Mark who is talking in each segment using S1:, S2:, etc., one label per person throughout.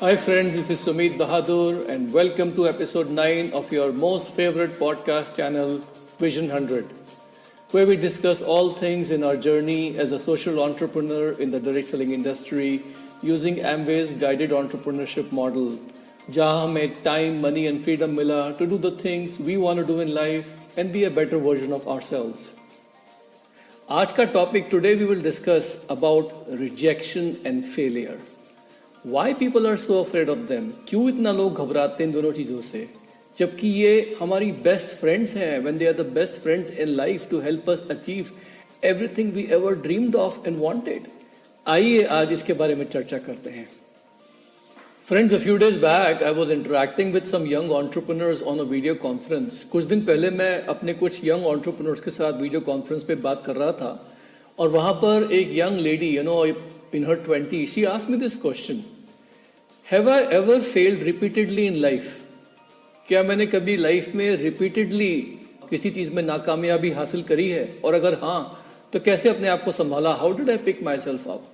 S1: Hi friends, this is Sumit Bahadur and welcome to episode 9 of your most favorite podcast channel, Vision 100, where we discuss all things in our journey as a social entrepreneur in the direct selling industry using Amway's guided entrepreneurship model, जहाँ हमें time, money and freedom मिला to do the things we want to do in life and be a better version of ourselves. आज का topic today we will discuss about rejection and failure. Why people are so afraid of them? क्यों इतना लोग घबराते हैं इन दोनों चीज़ों से, जबकि ये हमारी बेस्ट फ्रेंड्स हैं when they are the best friends in life to help us achieve everything we ever dreamed of and wanted. आइए आज इसके बारे में चर्चा करते हैं. Friends, a few days back I was interacting with some young entrepreneurs on a video conference. कुछ दिन पहले मैं अपने कुछ young entrepreneurs के साथ video conference पे बात कर रहा था और वहाँ पर एक young lady, in her 20s, she asked me this question. Have I ever failed repeatedly in life? क्या मैंने कभी लाइफ में repeatedly किसी चीज़ में नाकामयाबी हासिल करी है, और अगर हाँ तो कैसे अपने आप को संभाला? How did I pick myself up?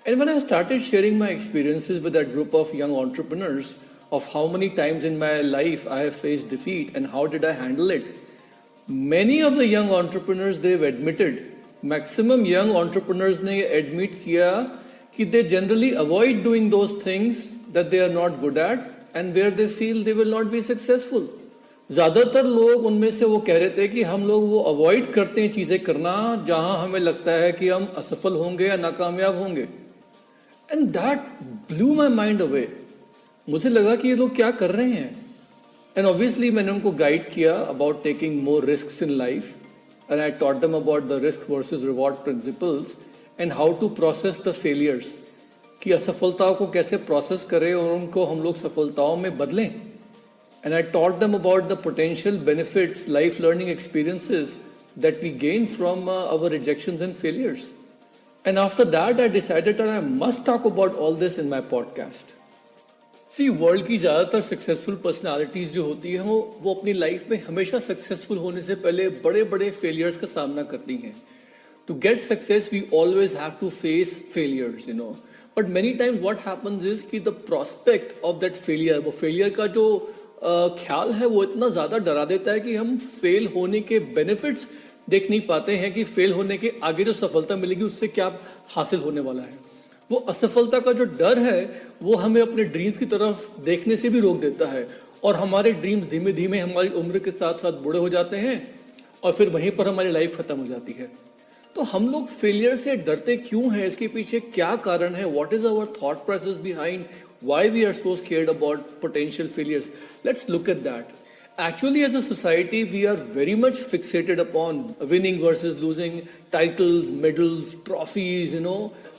S1: And when I started sharing my experiences with that group of young entrepreneurs of how many times in my life I have faced defeat and how did I handle it, many of the young entrepreneurs, they've admitted, maximum young entrepreneurs ने admit किया कि they generally avoid doing those things that they are not good at and where they feel they will not be successful. ज़्यादातर लोग उनमें से वो कह रहे थे कि हम लोग वो avoid करते हैं चीज़ें करना जहाँ हमें लगता है कि हम असफल होंगे या नाकामयाब होंगे. And that blew my mind away. मुझे लगा कि ये लोग क्या कर रहे हैं. And obviously मैंने उनको गाइड किया about taking more risks in life. And I taught them about the risk versus reward principles and how to process the failures. कि असफलताओं को कैसे process करें और उनको हम लोग सफलताओं में बदलें. And I taught them about the potential benefits, life learning experiences that we gain from our rejections and failures. And after that, I decided that I must talk about all this in my podcast. सी world की ज़्यादातर successful personalities जो होती हैं वो अपनी life में हमेशा सक्सेसफुल होने से पहले बड़े बड़े फेलियर्स का सामना करती हैं. To get success we always have to face failures, but many times what happens is कि the prospect of that failure, वो फेलियर का जो ख्याल है वो इतना ज़्यादा डरा देता है कि हम फेल होने के बेनिफिट्स देख नहीं पाते हैं कि फेल होने के आगे जो सफलता मिलेगी उससे क्या हासिल होने वाला है. वो असफलता का जो डर है वो हमें अपने ड्रीम्स की तरफ देखने से भी रोक देता है और हमारे ड्रीम्स धीमे धीमे हमारी उम्र के साथ साथ बूढ़े हो जाते हैं और फिर वहीं पर हमारी लाइफ खत्म हो जाती है. तो हम लोग फेलियर से डरते क्यों हैं, इसके पीछे क्या कारण है, what is our thought process behind why we are so scared about potential failures. Let's look at that. Actually, as a society, we are very much fixated upon winning versus losing, titles, medals, trophies,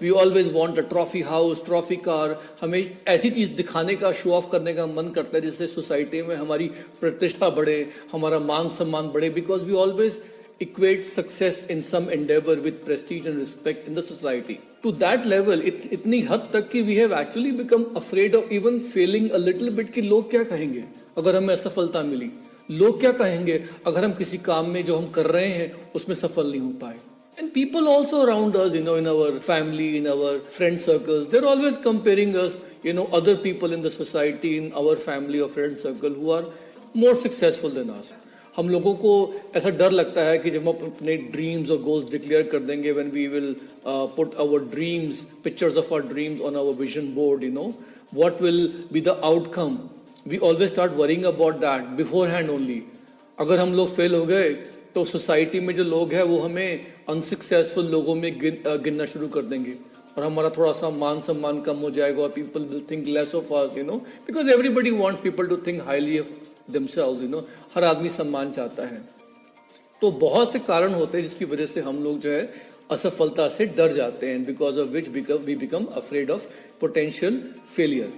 S1: We always want a trophy house, trophy car. हमें ऐसी चीज़ दिखाने का, show off करने का मन करता है जिससे सोसाइटी में हमारी प्रतिष्ठा बढ़े, हमारा मान सम्मान बढ़े, because we always equate success in some endeavor with prestige and respect in the society. To that level, इतनी हद तक कि we have actually become afraid of even failing a little bit कि लोग क्या कहेंगे अगर हमें असफलता मिली, लोग क्या कहेंगे अगर हम किसी काम में जो हम कर रहे हैं उसमें सफल नहीं हो पाए. And people also around us, in our family, in our friend circles, they're always comparing us, other people in the society, in our family or friend circle who are more successful than us. हम लोगों को ऐसा डर लगता है कि जब हम अपने ड्रीम्स और गोल्स डिक्लेयर कर देंगे, when we will put our dreams, pictures of our dreams on our vision board, what will be the outcome. We always start worrying about that beforehand only. अगर हम लोग फेल हो गए तो society में जो लोग हैं वो हमें अनसक्सेसफुल लोगों में गिनना शुरू कर देंगे और हमारा थोड़ा सा मान सम्मान कम हो जाएगा. People will think less of us, because everybody wants people to think highly of themselves. हर आदमी सम्मान चाहता है. तो बहुत से कारण होते हैं जिसकी वजह से हम लोग जो है असफलता से डर जाते हैं, because of which we become afraid of potential failure.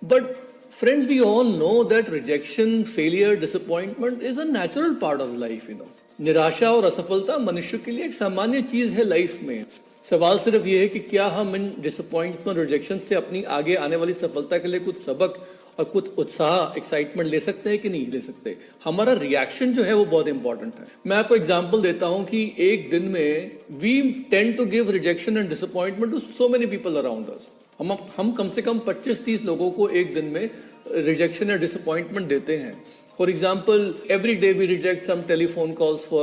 S1: But friends, we all know that rejection, failure, disappointment is a natural part of life, निराशा और असफलता मनुष्य के लिए एक सामान्य चीज है लाइफ में. सवाल सिर्फ ये है कि क्या हम इन डिसअपॉइंटमेंट, रिजेक्शन से अपनी आगे आने वाली सफलता के लिए कुछ सबक और कुछ उत्साह, एक्साइटमेंट ले सकते हैं कि नहीं ले सकते। हमारा रिएक्शन जो है वो बहुत इंपॉर्टेंट है। मैं आपको एग्जांपल देता हूं कि एक दिन में we tend to give rejection and disappointment to so many people around us. हम कम से कम 25-30 लोगों को एक दिन में रिजेक्शन या डिसअपॉइंटमेंट देते हैं। For example, every day we reject some telephone calls for,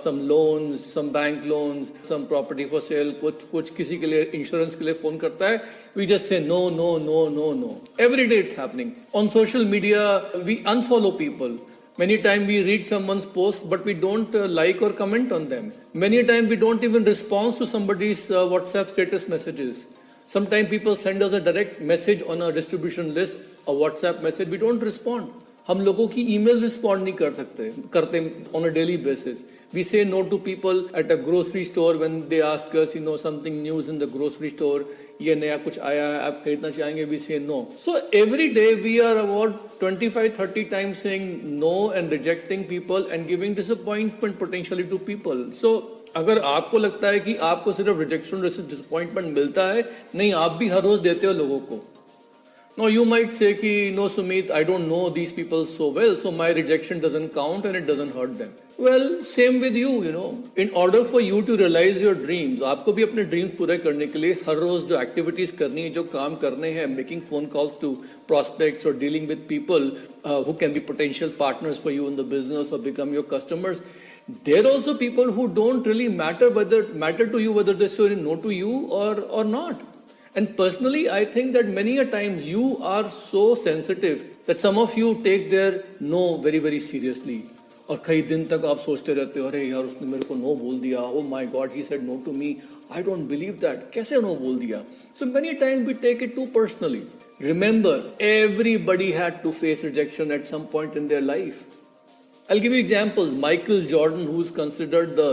S1: some loans, some bank loans, some property for sale. कुछ किसी के लिए इंश्योरेंस के लिए फोन करता है. We just say no, no, no, no, no. Every day it's happening. On social media, we unfollow people. Many times we read someone's post, but we don't like or comment on them. Many times we don't even respond to somebody's WhatsApp status messages. Sometimes people send us a direct message on a distribution list, a WhatsApp message. We don't respond. हम लोगों की email respond नहीं करते on a daily basis. We say no to people at a grocery store when they ask us something news in the grocery store, ये नया कुछ आया है आप खरीदना चाहेंगे, we say no. So every day we are about 25-30 times saying no and rejecting people and giving disappointment potentially to people. So अगर आपको लगता है कि आपको सिर्फ रिजेक्शन डिसअपॉइंटमेंट मिलता है, नहीं, आप भी हर रोज देते हो लोगों को. Now you might say कि no Sumit, I don't know these people so well, so my rejection doesn't count and it doesn't hurt them. Well, same with you, In order for you to realize your dreams, आपको भी अपने dreams पूरे करने के लिए हर रोज जो activities करनी है, जो काम करने हैं, making phone calls to prospects or dealing with people who can be potential partners for you in the business or become your customers. There are also people who don't really matter to you whether they say no to you or not. And personally, I think that many a times you are so sensitive that some of you take their no very, very seriously. और कई दिन तक आप सोचते रहते हो, अरे यार उसने मेरे को नो बोल दिया, oh my God, he said no to me, I don't believe that, कैसे नो बोल दिया? So many times we take it too personally. Remember, everybody had to face rejection at some point in their life. I'll give you examples. Michael Jordan, who is considered the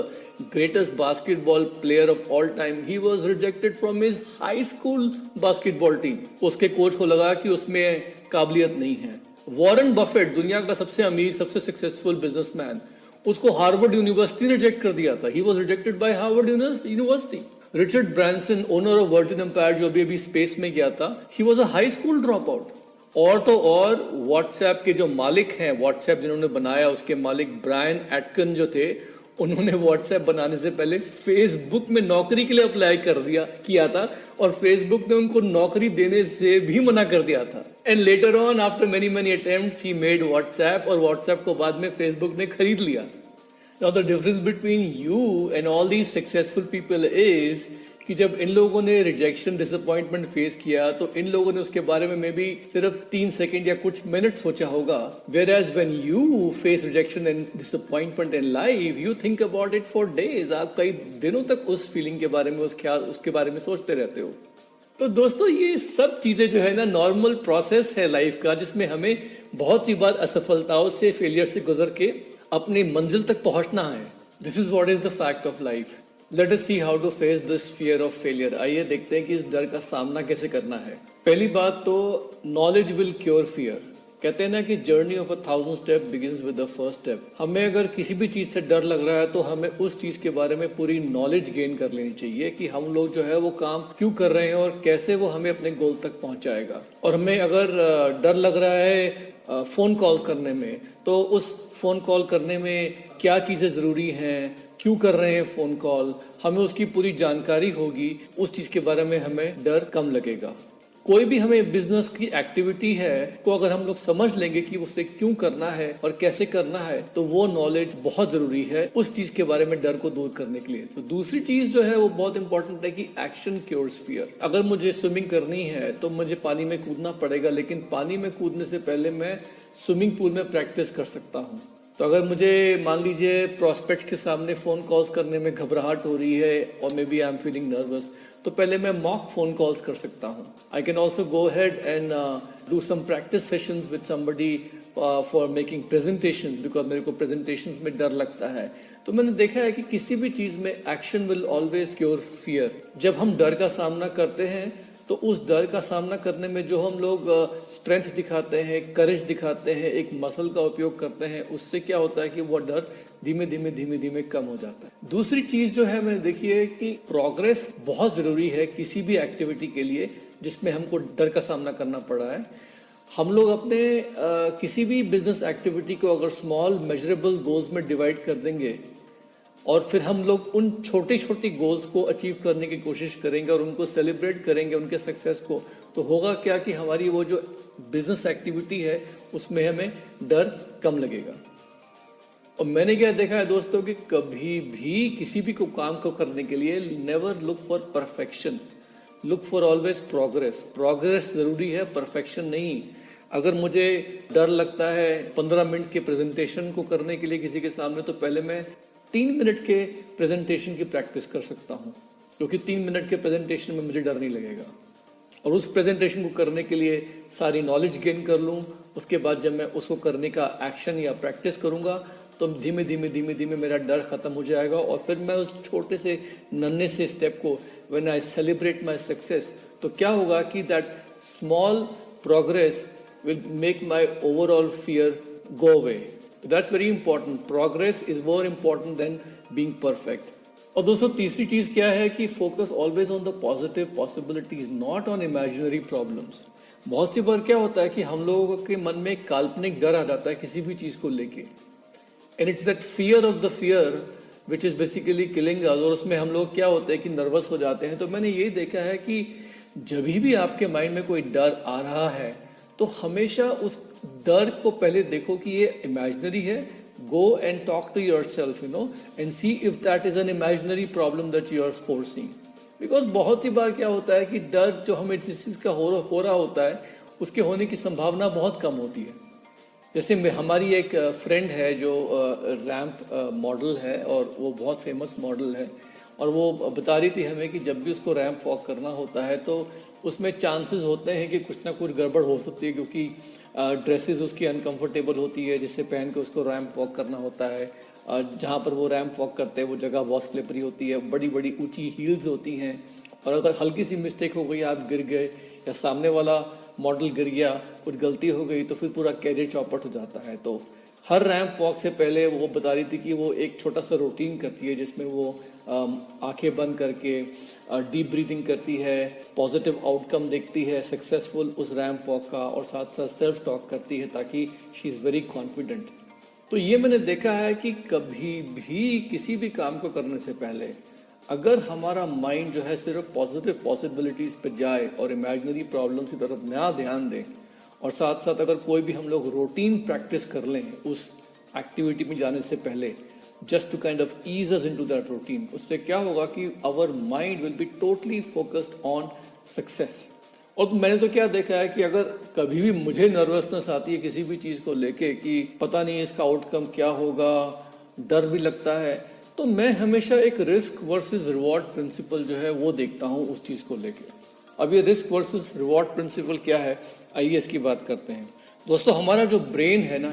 S1: greatest basketball player of all time, he was rejected from his high school basketball team. उसके coach को लगा कि उसमें काबिलियत नहीं है. Warren Buffett, दुनिया का सबसे अमीर, सबसे सक्सेसफुल बिजनेसमैन, उसको हार्वर्ड यूनिवर्सिटी ने रिजेक्ट कर दिया था. He was rejected by Harvard University. Richard Branson, owner of Virgin empire, जो अभी स्पेस में गया था, he was a high school drop out. और तो और व्हाट्सएप के जो मालिक हैं, व्हाट्सएप जिन्होंने बनाया, उसके मालिक ब्रायन एटकिन जो थे, उन्होंने व्हाट्सएप बनाने से पहले फेसबुक में नौकरी के लिए अप्लाई किया था और फेसबुक ने उनको नौकरी देने से भी मना कर दिया था. And later on after many attempts he made WhatsApp, और व्हाट्सएप को बाद में फेसबुक ने खरीद लिया. Now the difference between you and all these successful people is कि जब इन लोगों ने रिजेक्शन डिसअपॉइंटमेंट फेस किया तो इन लोगों ने उसके बारे में मे बी सिर्फ 3 सेकंड या कुछ मिनट सोचा होगा. Whereas when you face rejection and disappointment in life, you think about it for days. आप कई दिनों तक उस फीलिंग के बारे में, उसके बारे में सोचते रहते हो. तो दोस्तों, ये सब चीजें जो है ना, नॉर्मल प्रोसेस है लाइफ का, जिसमें हमें बहुत सी बार असफलताओं से, फेलियर से गुजर के अपनी मंजिल तक पहुंचना है. This is what is the fact of life. Let us see how to face this fear of failure. आइए देखते हैं कि इस डर का सामना कैसे करना है. पहली बात तो, knowledge will cure fear. कहते हैं ना कि journey of 1000 step begins with the first step. हमें अगर किसी भी चीज से डर लग रहा है तो हमें उस चीज के बारे में पूरी नॉलेज गेन कर लेनी चाहिए कि हम लोग जो है वो काम क्यों कर रहे हैं और कैसे वो हमें अपने गोल तक पहुंचाएगा. और हमें अगर डर लग रहा है फोन कॉल करने में, तो उस फोन कॉल करने में क्या चीजें जरूरी हैं, क्यों कर रहे हैं फोन कॉल, हमें उसकी पूरी जानकारी होगी, उस चीज के बारे में हमें डर कम लगेगा. कोई भी हमें बिजनेस की एक्टिविटी है को अगर हम लोग समझ लेंगे कि उसे क्यों करना है और कैसे करना है, तो वो नॉलेज बहुत जरूरी है उस चीज के बारे में डर को दूर करने के लिए. तो दूसरी चीज जो है वो बहुत इंपॉर्टेंट है कि एक्शन क्योर्स फियर. अगर मुझे स्विमिंग करनी है तो मुझे पानी में कूदना पड़ेगा, लेकिन पानी में कूदने से पहले मैं स्विमिंग पूल में प्रैक्टिस कर सकता हूँ. तो अगर मुझे मान लीजिए प्रोस्पेक्ट्स के सामने फोन कॉल्स करने में घबराहट हो रही है और maybe I am feeling nervous, तो पहले मैं मॉक फोन कॉल्स कर सकता हूँ. I can also go ahead and do some practice sessions with somebody for making presentations, because मेरे को प्रेजेंटेशंस में डर लगता है. तो मैंने देखा है कि किसी भी चीज में action will always cure fear. जब हम डर का सामना करते हैं तो उस डर का सामना करने में जो हम लोग स्ट्रेंथ दिखाते हैं, करेज दिखाते हैं, एक मसल का उपयोग करते हैं, उससे क्या होता है कि वो डर धीमे धीमे कम हो जाता है. दूसरी चीज जो है मैंने देखी है कि प्रोग्रेस बहुत जरूरी है किसी भी एक्टिविटी के लिए जिसमें हमको डर का सामना करना पड़ा है. हम लोग अपने किसी भी बिजनेस एक्टिविटी को अगर स्मॉल मेजरेबल गोल्स में डिवाइड कर देंगे और फिर हम लोग उन छोटे छोटे गोल्स को अचीव करने की कोशिश करेंगे और उनको सेलिब्रेट करेंगे उनके सक्सेस को, तो होगा क्या कि हमारी वो जो बिजनेस एक्टिविटी है उसमें हमें डर कम लगेगा। और मैंने क्या देखा है दोस्तों कि कभी भी किसी भी को काम को करने के लिए never look for perfection, look for always progress. Progress जरूरी है, परफेक्शन नहीं। अगर मुझे डर लगता है 15 मिनट के प्रेजेंटेशन को करने के लिए किसी के सामने, तो पहले मैं 3 मिनट के प्रेजेंटेशन की प्रैक्टिस कर सकता हूँ, क्योंकि 3 मिनट के प्रेजेंटेशन में मुझे डर नहीं लगेगा। और उस प्रेजेंटेशन को करने के लिए सारी नॉलेज गेन कर लूँ, उसके बाद जब मैं उसको करने का एक्शन या प्रैक्टिस करूँगा तो धीमे धीमे मेरा डर खत्म हो जाएगा। और फिर मैं उस छोटे से नन्हे से स्टेप को when I celebrate my success, तो क्या होगा कि that small progress will make my overall fear go away. That's very important. Progress is more important than being perfect. और दोस्तों तीसरी चीज क्या है कि focus always on the positive possibilities, not on imaginary problems. बहुत सी बार क्या होता है कि हम लोगों के मन में एक काल्पनिक डर आ जाता है किसी भी चीज को लेके, and it's that fear of the fear which is basically killing us. और उसमें हम लोग क्या होते हैं कि नर्वस हो जाते हैं। तो मैंने ये देखा है कि जब भी आपके माइंड में कोई डर आ रहा है तो हमेशा उस डर को पहले देखो कि ये इमेजिनरी है। Go and talk to yourself, and see if that is an imaginary problem that you are forcing. Because बहुत ही बार क्या होता है कि डर जो हमें जिस चीज़ का हो रहा होता है उसके होने की संभावना बहुत कम होती है। जैसे हमारी एक फ्रेंड है जो रैम्प मॉडल है और वो बहुत फेमस मॉडल है, और वो बता रही थी हमें कि जब भी उसको रैम्प वॉक करना होता है तो उसमें चांसेस होते हैं कि कुछ ना कुछ गड़बड़ हो सकती है, क्योंकि ड्रेसेस उसकी अनकंफर्टेबल होती है जिससे पहन के उसको रैम्प वॉक करना होता है। जहाँ पर वो रैम्प वॉक करते हैं वो जगह बहुत स्लिपरी होती है, बड़ी बड़ी ऊंची हील्स होती हैं, और अगर हल्की सी मिस्टेक हो गई, आप गिर गए या सामने वाला मॉडल गिर गया, कुछ गलती हो गई, तो फिर पूरा कैरियर चौपट हो जाता है। तो हर रैम्प वॉक से पहले वो बता रही थी कि वो एक छोटा सा रूटीन करती है जिसमें वो आंखें बंद करके डीप ब्रीदिंग करती है, पॉजिटिव आउटकम देखती है सक्सेसफुल उस रैम्प वॉक का, और साथ साथ सेल्फ टॉक करती है ताकि शी इज़ वेरी कॉन्फिडेंट। तो ये मैंने देखा है कि कभी भी किसी भी काम को करने से पहले अगर हमारा माइंड जो है सिर्फ पॉजिटिव पॉसिबिलिटीज़ पे जाए और इमेजिनरी प्रॉब्लम की तरफ ना ध्यान दें, और साथ साथ अगर कोई भी हम लोग रूटीन प्रैक्टिस कर लें उस एक्टिविटी में जाने से पहले, just to kind of ease us into that routine, उससे क्या होगा कि our mind will be totally focused on success। और मैंने तो क्या देखा है कि अगर कभी भी मुझे नर्वसनेस आती है किसी भी चीज़ को लेके कि पता नहीं इसका आउटकम क्या होगा, डर भी लगता है, तो मैं हमेशा एक रिस्क वर्सेस रिवॉर्ड प्रिंसिपल जो है वो देखता हूँ उस चीज़ को लेके। अब ये रिस्क वर्सेस रिवॉर्ड प्रिंसिपल क्या है, आइए इसकी बात करते हैं। दोस्तों हमारा जो ब्रेन है ना,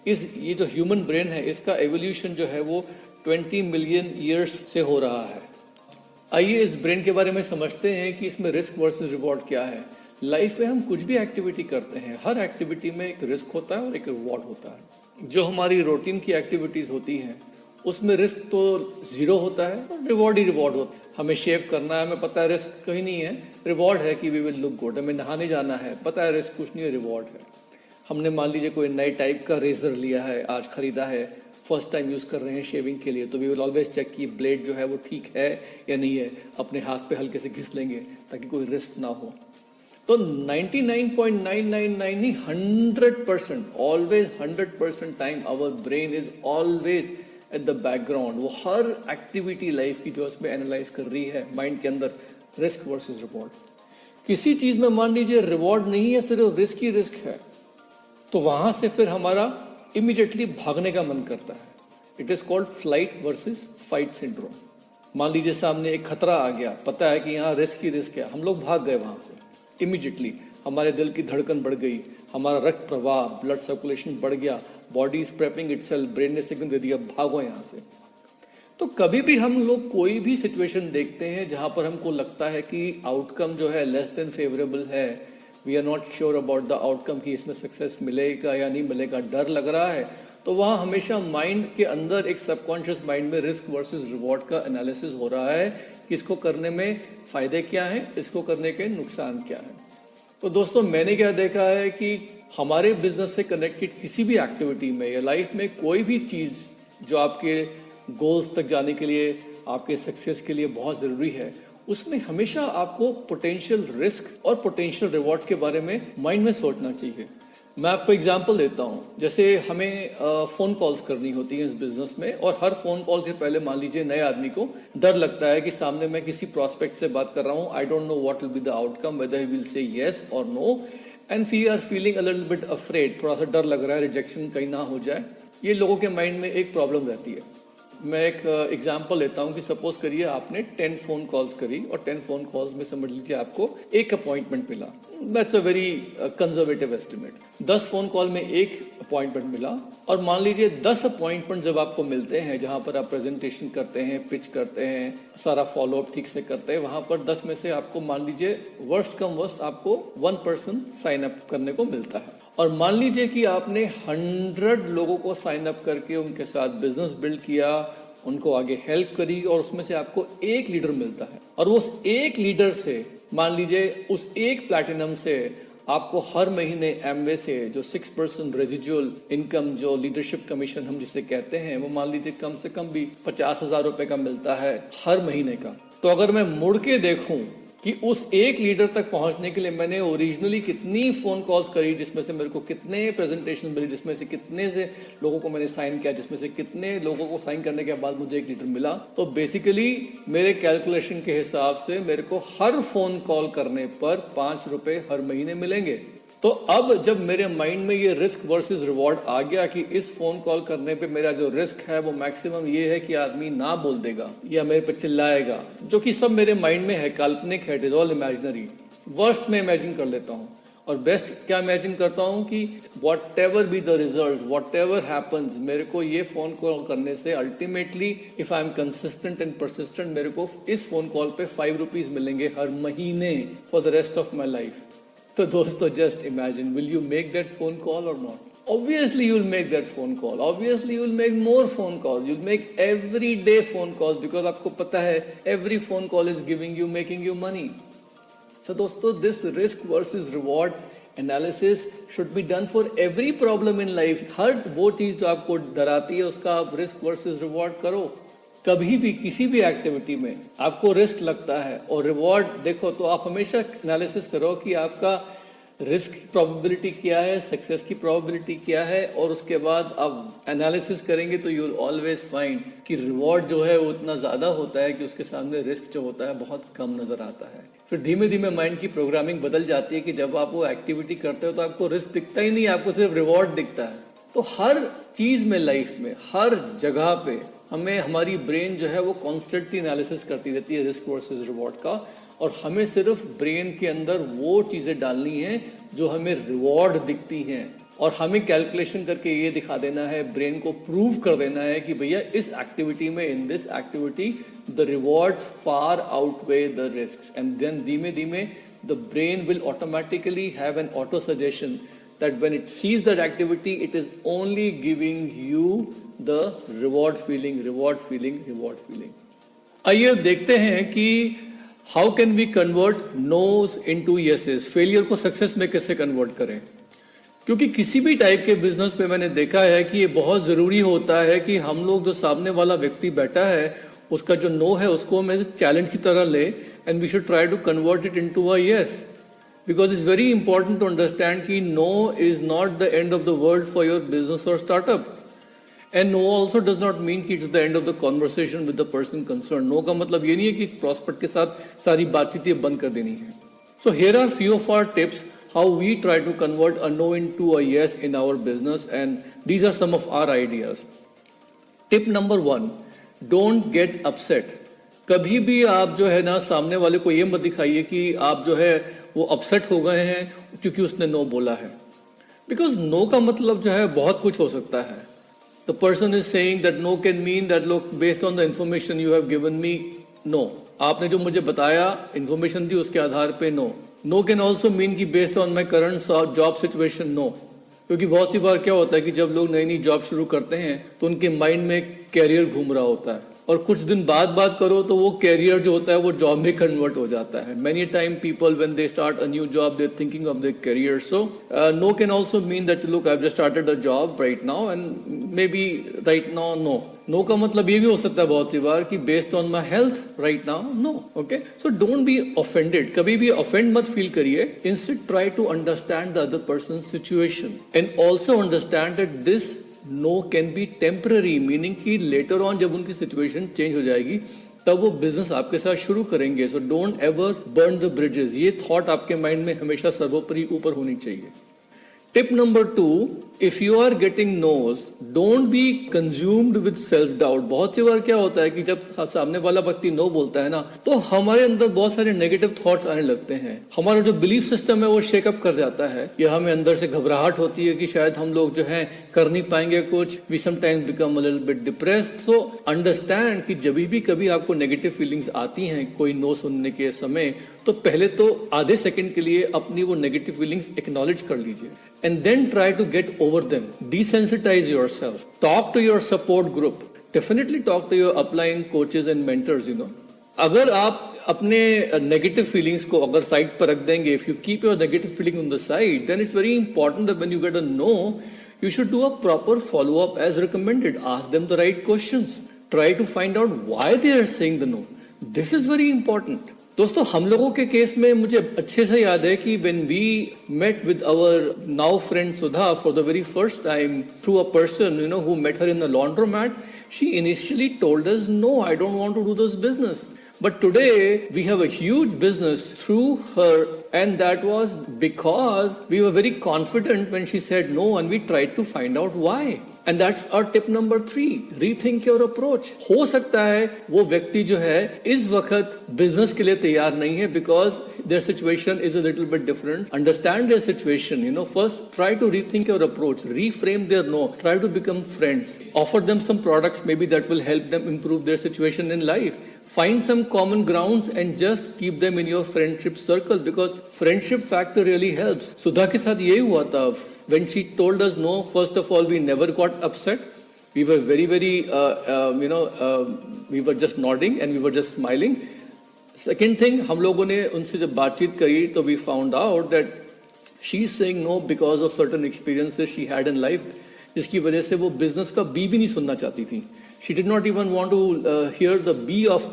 S1: ये जो ह्यूमन ब्रेन है इसका एवोल्यूशन जो है वो 20 मिलियन ईयर्स से हो रहा है। आइए इस ब्रेन के बारे में समझते हैं कि इसमें रिस्क वर्सेस रिवॉर्ड क्या है। लाइफ में हम कुछ भी एक्टिविटी करते हैं, हर एक्टिविटी में एक रिस्क होता है और एक रिवॉर्ड होता है। जो हमारी रूटीन की एक्टिविटीज़ होती हैं उसमें रिस्क तो ज़ीरो होता है और रिवॉर्ड ही रिवॉर्ड होता है। हमें शेव करना है, हमें पता है रिस्क कहीं नहीं है, रिवॉर्ड है कि वी विल लुक गुड। हमें नहाने जाना है, पता है रिस्क कुछ नहीं है, रिवॉर्ड है। हमने मान लीजिए कोई नए टाइप का रेजर लिया है, आज खरीदा है, फर्स्ट टाइम यूज़ कर रहे हैं शेविंग के लिए, तो वी विल ऑलवेज चेक कि ब्लेड जो है वो ठीक है या नहीं है, अपने हाथ पे हल्के से घिस लेंगे ताकि कोई रिस्क ना हो। तो 99.999 नहीं 100%, always 100% time our brain is always at the background. वो हर एक्टिविटी लाइफ की जो उसमें एनालाइज कर रही है माइंड के अंदर, रिस्क वर्सेस रिवॉर्ड। किसी चीज़ में मान लीजिए रिवॉर्ड नहीं है, सिर्फ रिस्क ही रिस्क है, तो वहां से फिर हमारा इमीडिएटली भागने का मन करता है। It is called flight versus fight syndrome. मान लीजिए सामने एक खतरा आ गया, पता है कि यहाँ रिस्क ही रिस्क है, हम लोग भाग गए वहां से। इमीडिएटली हमारे दिल की धड़कन बढ़ गई, हमारा रक्त प्रवाह, ब्लड सर्कुलेशन बढ़ गया, body is prepping itself, brain ने सिग्नल दे दिया भागो यहाँ से। तो कभी भी हम लोग कोई भी सिचुएशन देखते हैं जहां पर हमको लगता है कि आउटकम जो है लेस देन फेवरेबल है, we are not sure about the outcome कि इसमें सक्सेस मिलेगा या नहीं मिलेगा, डर लग रहा है, तो वहाँ हमेशा माइंड के अंदर एक सबकॉन्शियस माइंड में रिस्क वर्सेस रिवॉर्ड का एनालिसिस हो रहा है कि इसको करने में फ़ायदे क्या हैं, इसको करने के नुकसान क्या हैं। तो दोस्तों मैंने क्या देखा है कि हमारे बिजनेस से कनेक्टेड किसी भी एक्टिविटी में या लाइफ में कोई भी चीज़ जो आपके गोल्स तक जाने के लिए, आपके सक्सेस के लिए बहुत ज़रूरी है, उसमें हमेशा आपको पोटेंशियल रिस्क और पोटेंशियल रिवॉर्ड्स के बारे में माइंड में सोचना चाहिए। मैं आपको एग्जांपल देता हूँ। जैसे हमें फ़ोन कॉल्स करनी होती है इस बिज़नेस में, और हर फ़ोन कॉल के पहले मान लीजिए नए आदमी को डर लगता है कि सामने मैं किसी प्रॉस्पेक्ट से बात कर रहा हूँ, I don't know what will be the outcome, whether he will say yes और no, and we are feeling a little bit afraid, थोड़ा सा डर लग रहा है रिजेक्शन कहीं ना हो जाए। ये लोगों के माइंड में एक प्रॉब्लम रहती है। मैं एक एग्जांपल लेता हूं कि सपोज करिए आपने 10 फोन कॉल्स करी और 10 फोन कॉल्स में समझ लीजिए आपको एक अपॉइंटमेंट मिला। That's a very conservative estimate. 10 phone call में एक अपॉइंटमेंट मिला, और मान लीजिए 10 अपॉइंटमेंट जब आपको मिलते हैं जहां पर आप प्रेजेंटेशन करते हैं, पिच करते हैं, सारा फॉलोअप ठीक से करते हैं, वहां पर 10 में से आपको मान लीजिए वर्स्ट कम वर्स्ट आपको 1% साइन अप करने को मिलता है। और मान लीजिए कि आपने 100 लोगों को साइन अप करके उनके साथ बिजनेस बिल्ड किया, उनको आगे हेल्प करी, और उसमें से आपको एक लीडर मिलता है, और उस एक लीडर से मान लीजिए उस एक प्लैटिनम से आपको हर महीने एमवे से जो 6% रेजिजुअल इनकम, जो लीडरशिप कमीशन हम जिसे कहते हैं, वो मान लीजिए कम से कम भी 50,000 रुपए का मिलता है हर महीने का। तो अगर मैं मुड़ के देखूं कि उस एक लीडर तक पहुंचने के लिए मैंने ओरिजिनली कितनी फोन कॉल्स करी, जिसमें से मेरे को कितने प्रेजेंटेशन मिली, जिसमें से कितने से लोगों को मैंने साइन किया, जिसमें से कितने लोगों को साइन करने के बाद मुझे एक लीडर मिला, तो बेसिकली मेरे कैलकुलेशन के हिसाब से मेरे को हर फोन कॉल करने पर 5 रुपए हर महीने मिलेंगे। तो अब जब मेरे माइंड में ये रिस्क वर्सेस रिवॉर्ड आ गया कि इस फोन कॉल करने पे मेरा जो रिस्क है वो मैक्सिमम ये है कि आदमी ना बोल देगा या मेरे पे चिल्लाएगा, जो कि सब मेरे माइंड में है, काल्पनिक है, it is all imaginary. Worst में इमेजिन कर लेता हूँ, और बेस्ट क्या इमेजिन करता हूँ कि what ever be the result, what ever happens, मेरे को ये फोन कॉल करने से ultimately if I am consistent and persistent, मेरे को इस फोन कॉल पे 5 रुपीज मिलेंगे हर महीने for the rest of my life. तो दोस्तों just imagine, will you make that phone call और not? Obviously you'll make that phone call. Obviously you'll make more phone calls. You'll make every day phone calls because आपको पता है every phone call is making you money. So दोस्तों, this risk versus reward analysis should be done for every problem in life. हर वो चीज जो आपको डराती है उसका आप risk versus reward करो। कभी भी किसी भी एक्टिविटी में आपको रिस्क लगता है और रिवॉर्ड देखो, तो आप हमेशा एनालिसिस करो कि आपका रिस्क प्रोबेबिलिटी क्या है, सक्सेस की प्रोबेबिलिटी क्या है, और उसके बाद आप एनालिसिस करेंगे तो यू विल ऑलवेज फाइंड कि रिवॉर्ड जो है वो इतना ज़्यादा होता है कि उसके सामने रिस्क जो होता है बहुत कम नज़र आता है। फिर धीमे धीमे माइंड की प्रोग्रामिंग बदल जाती है कि जब आप वो एक्टिविटी करते हो तो आपको रिस्क दिखता ही नहीं, आपको सिर्फ रिवॉर्ड दिखता है। तो हर चीज़ में, लाइफ में, हर जगह पे हमें हमारी ब्रेन जो है वो कॉन्स्टेंटली एनालिसिस करती रहती है रिस्क वर्सेस रिवॉर्ड का, और हमें सिर्फ ब्रेन के अंदर वो चीज़ें डालनी है जो हमें रिवॉर्ड दिखती हैं, और हमें कैलकुलेशन करके ये दिखा देना है, ब्रेन को प्रूव कर देना है कि भैया इस एक्टिविटी में, in this activity the rewards far outweigh the risk, and then धीमे धीमे the brain will automatically have an auto suggestion that when it sees that activity, it is only giving you the reward feeling. आइए देखते हैं कि how can we convert no's into yeses, failure को success में कैसे convert करें। क्योंकि किसी भी टाइप के बिजनेस में मैंने देखा है कि ये बहुत जरूरी होता है कि हम लोग, जो सामने वाला व्यक्ति बैठा है, उसका जो नो है उसको हम एज चैलेंज की तरह ले, and we should try to convert it into a yes. Because it's very important to understand कि no is not the end of the world for your business or startup. And no also does not mean कि it's the end of the conversation with the person concerned. No का मतलब ये नहीं है कि prospect के साथ सारी बातचीत बंद कर देनी है। So here are few of our tips how we try to convert a no into a yes in our business, and these are some of our ideas. Tip number 1, don't get upset. कभी भी आप जो है ना, सामने वाले को ये मत दिखाइए कि आप जो है वो अपसेट हो गए हैं क्योंकि उसने नो बोला है, बिकॉज नो का मतलब जो है बहुत कुछ हो सकता है। The person is saying that no can mean that look, based on the information you have given me, no, आपने जो मुझे बताया इंफॉर्मेशन दी उसके आधार पे no. No can also mean कि based on my current job situation, no, क्योंकि बहुत सी बार क्या होता है कि जब लोग नई नई जॉब शुरू करते हैं तो उनके माइंड में कैरियर घूम रहा होता है, और कुछ दिन बाद बात करो तो वो कैरियर जो होता है वो जॉब में कन्वर्ट हो जाता है. Many time people when they start a new job they're thinking of their career. So no can also mean that look I've just started a job right now and maybe right now no. No का मतलब ये भी हो सकता है बहुत सी बार कि based on my health right now no. Okay, so don't be offended. कभी भी offend मत feel करिए. Instead try to understand the other person's situation and also understand that this no can be temporary, meaning कि later on जब उनकी situation change हो जाएगी तब वो बिजनेस आपके साथ शुरू करेंगे. So don't ever burn the bridges. ये थॉट आपके माइंड में हमेशा सर्वोपरि ऊपर होनी चाहिए. Tip number 2, if you are getting noes don't be consumed with self doubt. बहुत सी बार क्या होता है कि जब सामने वाला व्यक्ति नो बोलता है ना तो हमारे अंदर बहुत सारे नेगेटिव थॉट्स आने लगते हैं. हमारा जो बिलीफ सिस्टम है वो शेकअप कर जाता है या हमें अंदर से घबराहट होती है कि शायद हम लोग जो है कर नहीं पाएंगे कुछ. We sometimes become a little bit depressed. So understand कि जब भी कभी आपको नेगेटिव फीलिंग्स आती हैं कोई नो सुनने के समय तो पहले तो आधे सेकंड के लिए अपनी वो नेगेटिव फीलिंग्स एक्नॉलेज कर लीजिए and then try to get over them. Desensitize yourself. Talk to your support group. Definitely talk to your upline coaches and mentors, you know. अगर आप अपने नेगेटिव फीलिंग्स को अगर साइड पर रख देंगे, if you keep your negative feeling on the side, then it's very important that when you get a no, you should do a proper follow-up as recommended. Ask them the right questions. Try to find out why they are saying the no. This is very important. दोस्तों हम लोगों के case में मुझे अच्छे से याद है कि when we met with our now friend Sudha for the very first time through a person who met her in the laundromat, she initially told us no, I don't want to do this business. But today we have a huge business through her, and that was because we were very confident when she said no and we tried to find out why. And that's our tip number 3. Rethink your approach. हो सकता है वो व्यक्ति जो है इस वक्त business के लिए तैयार नहीं है because their situation is a little bit different. Understand their situation. First try to rethink your approach. Reframe their no. Try to become friends. Offer them some products maybe that will help them improve their situation in life. Find some common grounds and just keep them in your friendship circle because friendship factor really helps. Sudha के साथ यही हुआ था. When she told us no, first of all, we never got upset. We were very, we were just nodding and we were just smiling. Second thing, हम लोगों ने उनसे जब बातचीत करी तो we found out that she's saying no because of certain experiences she had in life, जिसकी वजह से वो business का B भी नहीं सुनना चाहती थी. She did not even want to hear the B of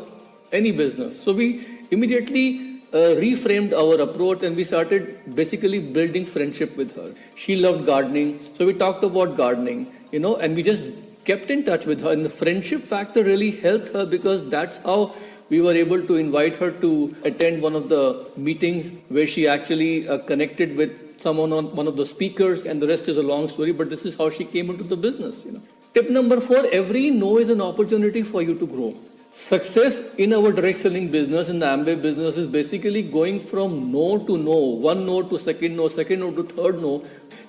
S1: any business. So we immediately reframed our approach and we started basically building friendship with her. She loved gardening, so we talked about gardening, and we just kept in touch with her. And the friendship factor really helped her because that's how we were able to invite her to attend one of the meetings where she actually connected with someone on one of the speakers, and the rest is a long story, but this is how she came into the business. Tip number 4, every no is an opportunity for you to grow. Success in our direct selling business, in the Amway business, is basically going from no to no, one no to second no to third no,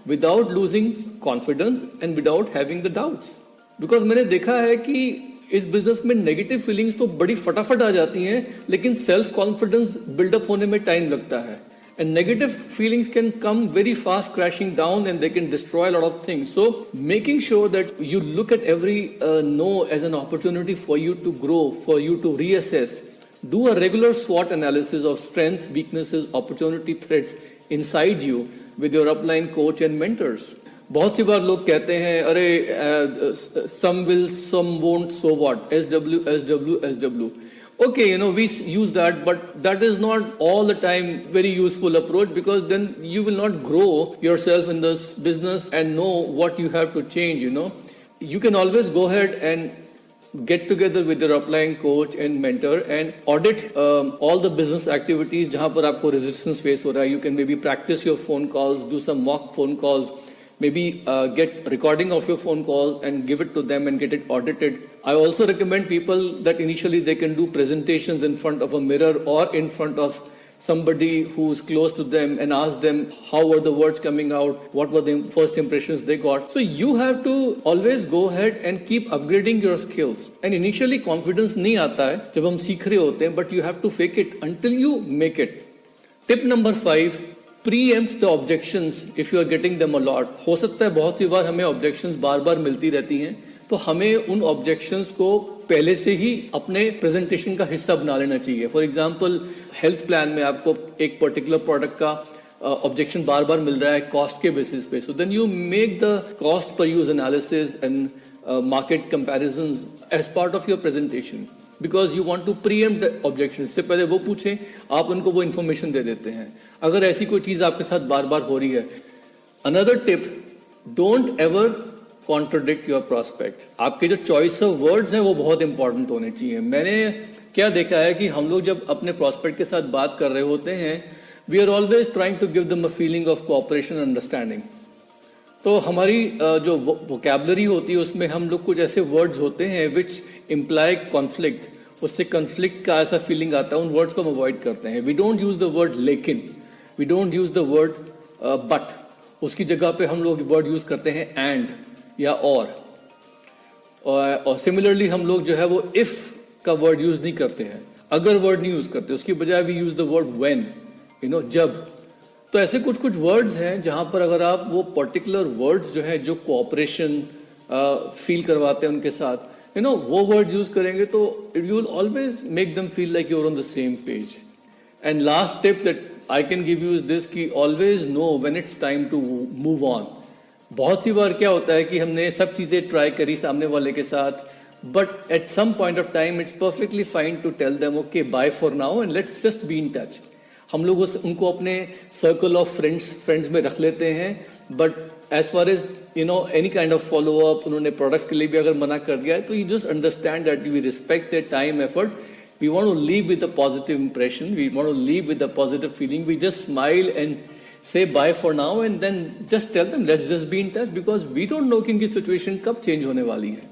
S1: without losing confidence and without having the doubts. Because मैंने देखा है कि इस business में negative feelings तो बड़ी फटाफट आ जाती हैं, लेकिन सेल्फ कॉन्फिडेंस बिल्डअप होने में टाइम लगता है. And negative feelings can come very fast crashing down and they can destroy a lot of things. So making sure that you look at every no as an opportunity for you to grow, for you to reassess. Do a regular SWOT analysis of strengths, weaknesses, opportunity threats inside you with your upline coach and mentors. बहुत सी बार लोग कहते हैं अरे some will, some won't, so what? SW, SW, SW. Okay, we use that, but that is not all the time very useful approach because then you will not grow yourself in this business and know what you have to change, You can always go ahead and get together with your upline coach and mentor and audit all the business activities जहाँ पर आपको resistance face हो रहा है. You can maybe practice your phone calls, do some mock phone calls, maybe get recording of your phone calls and give it to them and get it audited. I also recommend people that initially they can do presentations in front of a mirror or in front of somebody who's close to them and ask them how were the words coming out, what were the first impressions they got. So you have to always go ahead and keep upgrading your skills. And initially confidence नहीं आता है जब हम सीख रहे होते हैं, but you have to fake it until you make it. Tip number 5, preempt the objections if you are getting them a lot. हो सकता है बहुत सी बार हमें objections बार बार मिलती रहती हैं, तो हमें उन ऑब्जेक्शंस को पहले से ही अपने प्रेजेंटेशन का हिस्सा बना लेना चाहिए. फॉर एग्जांपल हेल्थ प्लान में आपको एक पर्टिकुलर प्रोडक्ट का ऑब्जेक्शन बार बार मिल रहा है कॉस्ट के बेसिस पे, so then you make the cost per use analysis and market comparisons as part of your presentation, because you want to preempt the objection. इससे पहले वो पूछें, आप उनको वो इन्फॉर्मेशन दे देते हैं. अगर ऐसी कोई चीज आपके साथ बार बार हो रही है. Another tip, don't ever contradict your prospect. आपके जो चॉइस ऑफ वर्ड्स हैं वो बहुत इंपॉर्टेंट होने चाहिए. मैंने क्या देखा है कि हम लोग जब अपने प्रॉस्पेक्ट के साथ बात कर रहे होते हैं, we are always trying to give them a feeling of cooperation and understanding. तो हमारी जो वोकैबुलरी होती है उसमें हम लोग कुछ ऐसे वर्ड्स होते हैं विच इम्प्लाई कॉन्फ्लिक्ट. उससे कॉन्फ्लिक्ट का ऐसा फीलिंग आता है, उन वर्ड्स को हम अवॉइड करते हैं. We don't use the word लेकिन, we don't use the word but. उसकी जगह पे हम लोग वर्ड यूज करते हैं एंड या और सिमिलरली हम लोग जो है वो इफ का वर्ड यूज नहीं करते हैं, अगर वर्ड नहीं यूज करते. उसकी बजाय we use the word when, जब. तो ऐसे कुछ कुछ वर्ड्स हैं जहां पर अगर आप वो पर्टिकुलर वर्ड्स जो है जो कोऑपरेशन फील करवाते हैं उनके साथ, वो वर्ड यूज करेंगे तो you will always make them feel like you are on the same page. And last tip that I can give you is this कि always know when it's time to move on. बहुत सी बार क्या होता है कि हमने सब चीजें ट्राई करी सामने वाले के साथ, but at some point of time it's perfectly fine to tell them okay bye for now and let's just be in touch. हम लोग उनको अपने सर्कल ऑफ फ्रेंड्स में रख लेते हैं, but as far as any kind of follow up, उन्होंने products के लिए भी अगर मना कर दिया है तो you just understand that we respect their time effort. We want to leave with a positive impression, we want to leave with a positive feeling. We just smile and say bye for now and then just tell them let's just be in touch, because we don't know कि इनकी situation कब change होने वाली है.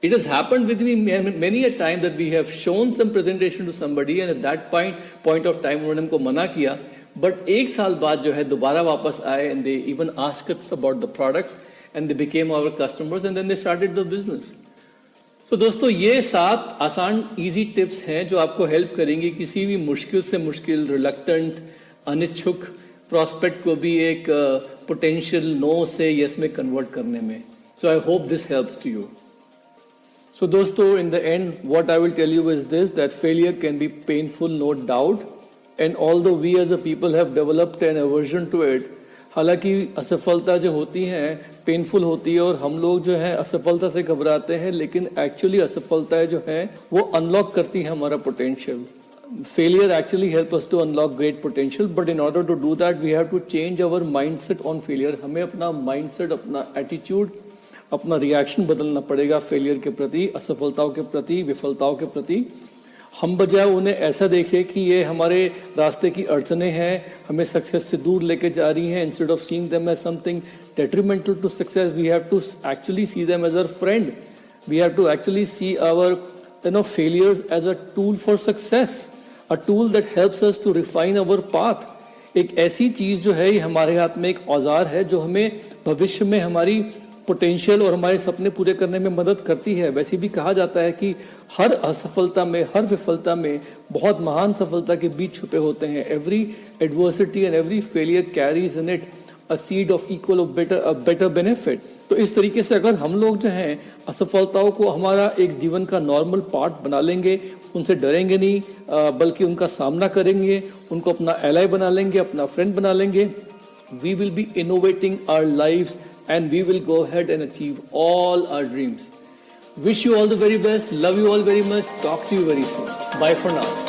S1: It has happened with me many a time that we have shown some presentation to somebody and at that point of time उन्होंने हमको मना किया, but एक साल बाद जो है दोबारा वापस आए and they even asked us about the products and they became our customers and then they started the business. So दोस्तों, ये 7 आसान easy tips हैं जो आपको help करेंगी किसी भी मुश्किल से मुश्किल, reluctant, अनिच्छुक प्रॉस्पेक्ट को भी एक पोटेंशियल नो से यस में कन्वर्ट करने में. So I hope this helps to you. So दोस्तों, in the end what I will tell you is this, that failure can be painful, no doubt, and although we as a people have developed an aversion to it. हालांकि असफलता जो होती है painful होती है और हम लोग जो है असफलता से घबराते हैं, लेकिन एक्चुअली असफलताएं जो है वो अनलॉक करती है हमारा potential. Failure actually help us to unlock great potential, but in order to do that we have to change our mindset on failure. हमें अपना mindset, अपना attitude, अपना reaction बदलना पड़ेगा failure के प्रति, असफलताओं के प्रति, विफलताओं के प्रति. हम बजाय उन्हें ऐसा देखें कि ये हमारे रास्ते की अड़चनें हैं, हमें सक्सेस से दूर लेके जा रही हैं. Instead of seeing them as something detrimental to success, we have to actually see them as our friend. We have to actually see our failures as a tool for success. A tool that helps us to refine our path. एक ऐसी चीज जो है ये हमारे हाथ में एक औजार है जो हमें भविष्य में हमारी पोटेंशियल और हमारे सपने पूरे करने में मदद करती है. वैसे भी कहा जाता है कि हर असफलता में, हर विफलता में बहुत महान सफलता के बीज छुपे होते हैं. Every adversity and every failure carries in it a seed of equal or better benefit. तो इस तरीके से अगर हम लोग जो हैं असफलताओं को हमारा एक जीवन का नॉर्मल पार्ट बना लेंगे, उनसे डरेंगे नहीं, बल्कि उनका सामना करेंगे, उनको अपना एलाई बना लेंगे, अपना फ्रेंड बना लेंगे, we will be innovating our lives and we will go ahead and achieve all our dreams. Wish you all the very best. Love you all very much. Talk to you very soon. Bye for now.